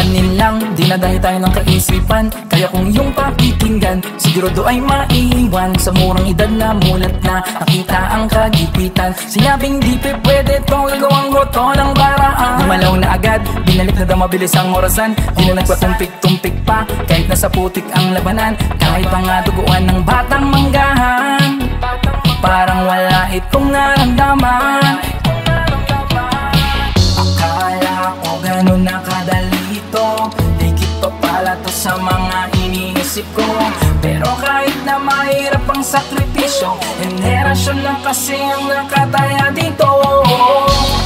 Kakayanin lang, dinadahi tayo ng kaisipan. Kaya kung iyong pakikinggan, sigurado ay maiiwan. Sa murang edad na mulat na, nakita ang kagipitan. Sinabing di pwede tong gagawang goto ng baraan. Gumalaw na agad, binalik na daw mabilis ang orasan. Di na nagpatumpik-tumpik pa, kahit nasa putik ang labanan. Kahit pa nga duguan ng batang manggahan, parang wala itong naramdaman. Akala ko ganun na kadali ito, higit pa pala to sa mga iniisip ko. Pero kahit na mahirap ang sakripisyo, henerasyon lang kasi ang nakataya dito.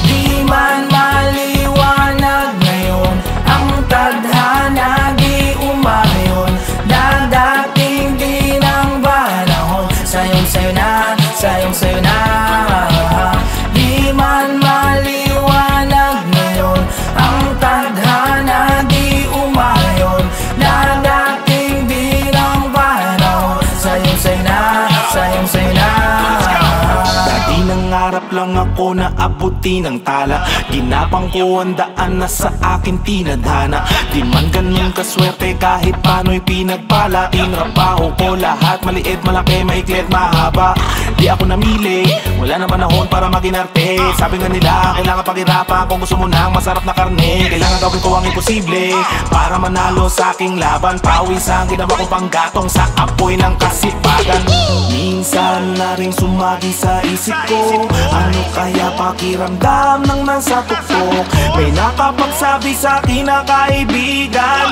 Di man maliwanag ngayon ang tadhana, di umayon na dating di ng panahon. Sayong-sayo na, sayong-sayo na. Di man maliwanag ngayon ang tadhana, di umayon na dating di ng panahon. Sayong-sayo na, sayong-sayo na. Dati nangarap lang ako na abutin ang tala, ginapang ko ang daan na sa akin tinadhana. Di man ganun kaswerte kahit paano'y pinagpala. Tinrabaho ko lahat, maliit, malaki, maikli at mahaba. Di ako namili, wala na panahon para maging arte. Sabi nga nila, kailangan paghirapan kung gusto mo ng masarap na karne. Kailangan gawin ko ang imposible para manalo sa aking laban. Pawis ang ginawa ko panggatong sa apoy ng kasipagan. Minsan na rin sumagi sa isip ko, ano kaya pakiramdam ng nasa tuktok? May nakapagsabi sa akin na kaibigan,